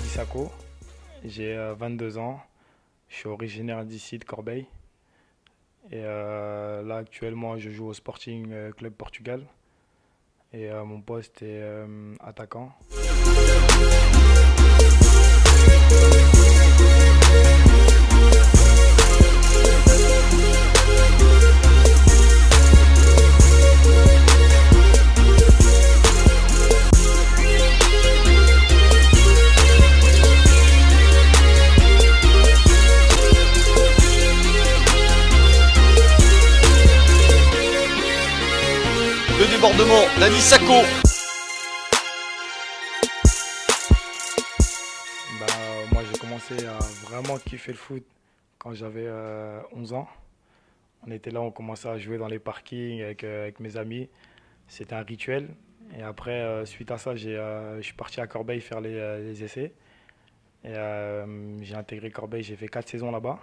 Sako, j'ai 22 ans, je suis originaire d'ici de Corbeil et là actuellement je joue au Sporting Club Portugal et mon poste est attaquant. Le débordement d'Annie Sako. Moi j'ai commencé à vraiment kiffer le foot quand j'avais 11 ans. On était là, on commençait à jouer dans les parkings avec mes amis. C'était un rituel. Et après, suite à ça, je suis parti à Corbeil faire les essais. Et j'ai intégré Corbeil, j'ai fait 4 saisons là-bas.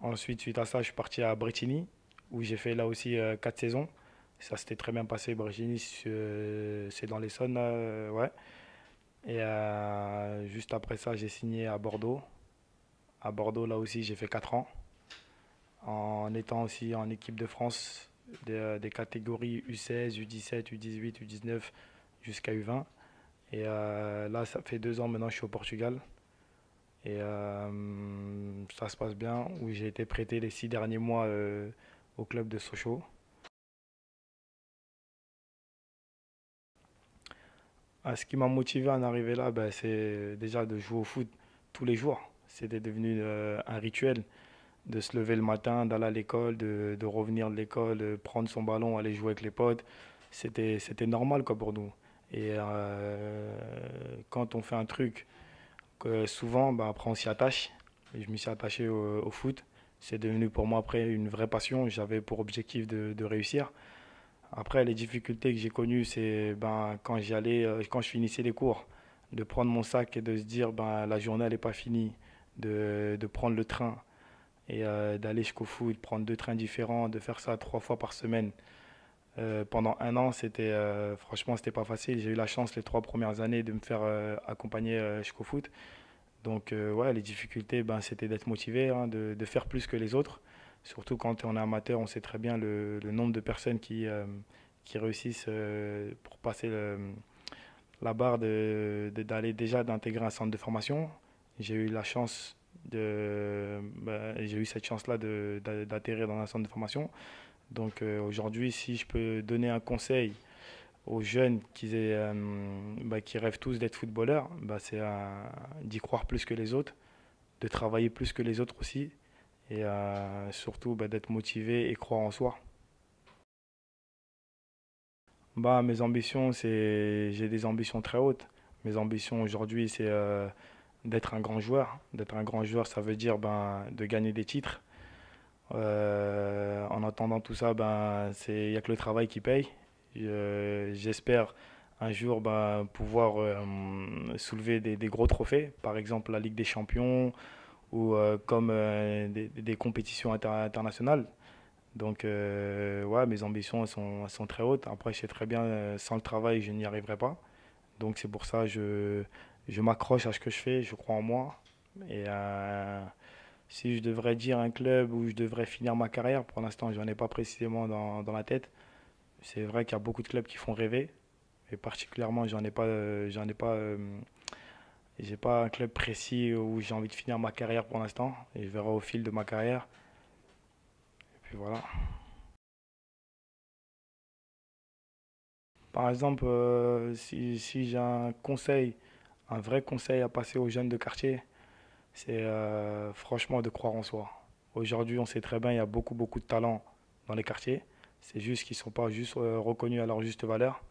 Ensuite, suite à ça, je suis parti à Brétigny, où j'ai fait là aussi 4 saisons. Ça s'était très bien passé. Brétigny, c'est dans l'Essonne, ouais. Et juste après ça, j'ai signé à Bordeaux. À Bordeaux, là aussi, j'ai fait 4 ans. En étant aussi en équipe de France des catégories U16, U17, U18, U19 jusqu'à U20. Et là, ça fait 2 ans maintenant, je suis au Portugal. Et ça se passe bien, où j'ai été prêté les 6 derniers mois au club de Sochaux. Ce qui m'a motivé à en arriver là, c'est déjà de jouer au foot tous les jours. C'était devenu un rituel de se lever le matin, d'aller à l'école, de revenir de l'école, de prendre son ballon, aller jouer avec les potes. C'était normal quoi, pour nous. Et quand on fait un truc que souvent, après on s'y attache. Et je me suis attaché au foot. C'est devenu pour moi après une vraie passion. J'avais pour objectif de réussir. Après, les difficultés que j'ai connues, c'est quand j'y allais, quand je finissais les cours, de prendre mon sac et de se dire la journée n'est pas finie, de prendre le train et d'aller jusqu'au foot, prendre 2 trains différents, de faire ça 3 fois par semaine. Pendant un an, franchement, c'était pas facile. J'ai eu la chance les 3 premières années de me faire accompagner jusqu'au foot. Donc, ouais, les difficultés, c'était d'être motivé, hein, de faire plus que les autres. Surtout quand on est amateur, on sait très bien le nombre de personnes qui réussissent pour passer la barre d'aller déjà d'intégrer un centre de formation. J'ai eu la chance j'ai eu cette chance-là d'atterrir dans un centre de formation. Donc aujourd'hui, si je peux donner un conseil aux jeunes qui rêvent tous d'être footballeurs, c'est d'y croire plus que les autres, de travailler plus que les autres aussi, et surtout d'être motivé et croire en soi. Mes ambitions, j'ai des ambitions très hautes. Mes ambitions aujourd'hui, c'est d'être un grand joueur. D'être un grand joueur, ça veut dire de gagner des titres. En attendant tout ça, il n'y a que le travail qui paye. J'espère un jour pouvoir soulever des gros trophées, par exemple la Ligue des Champions ou comme des compétitions internationales. Donc, ouais, mes ambitions elles sont très hautes. Après, je sais très bien, sans le travail, je n'y arriverai pas. Donc, c'est pour ça que je m'accroche à ce que je fais, je crois en moi. Et si je devrais dire un club où je devrais finir ma carrière, pour l'instant, je n'en ai pas précisément dans la tête. C'est vrai qu'il y a beaucoup de clubs qui font rêver. Et particulièrement, j'ai pas un club précis où j'ai envie de finir ma carrière pour l'instant. Et je verrai au fil de ma carrière. Et puis voilà. Par exemple, si j'ai un vrai conseil à passer aux jeunes de quartier, c'est franchement de croire en soi. Aujourd'hui, on sait très bien, il y a beaucoup, beaucoup de talents dans les quartiers. C'est juste qu'ils ne sont pas juste reconnus à leur juste valeur.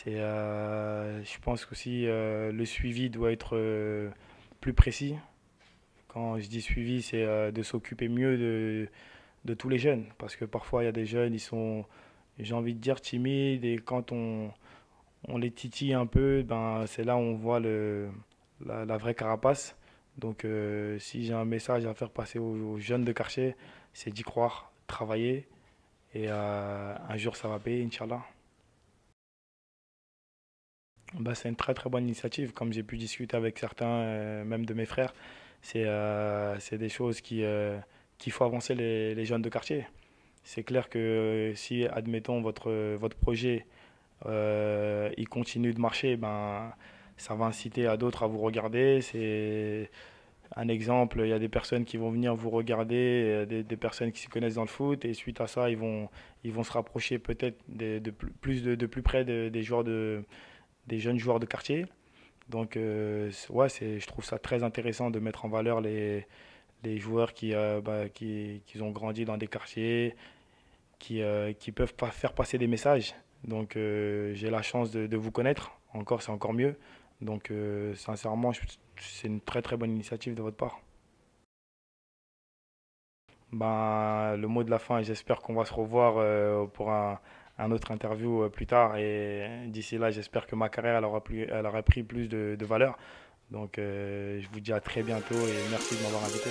Je pense qu'aussi le suivi doit être plus précis. Quand je dis suivi, c'est de s'occuper mieux de tous les jeunes. Parce que parfois, il y a des jeunes, ils sont, j'ai envie de dire, timides. Et quand on les titille un peu, ben, c'est là où on voit la vraie carapace. Donc, si j'ai un message à faire passer aux jeunes de quartier, c'est d'y croire, travailler. Et un jour, ça va payer, Inch'Allah. Bah, c'est une très très bonne initiative. Comme j'ai pu discuter avec certains, même de mes frères, c'est des choses qui font avancer les jeunes de quartier. C'est clair que si, admettons, votre projet il continue de marcher, ben, ça va inciter à d'autres à vous regarder. C'est un exemple, il y a des personnes qui vont venir vous regarder, des personnes qui se connaissent dans le foot, et suite à ça, ils vont se rapprocher peut-être de plus près des des jeunes joueurs de quartier. Donc, ouais, je trouve ça très intéressant de mettre en valeur les joueurs qui ont grandi dans des quartiers, qui peuvent pas faire passer des messages. Donc, j'ai la chance de vous connaître. Encore, c'est encore mieux. Donc, sincèrement, c'est une très très bonne initiative de votre part. Ben, le mot de la fin, j'espère qu'on va se revoir pour un autre interview plus tard. Et d'ici là, j'espère que ma carrière elle aura pris plus de valeur. Donc, je vous dis à très bientôt et merci de m'avoir invité.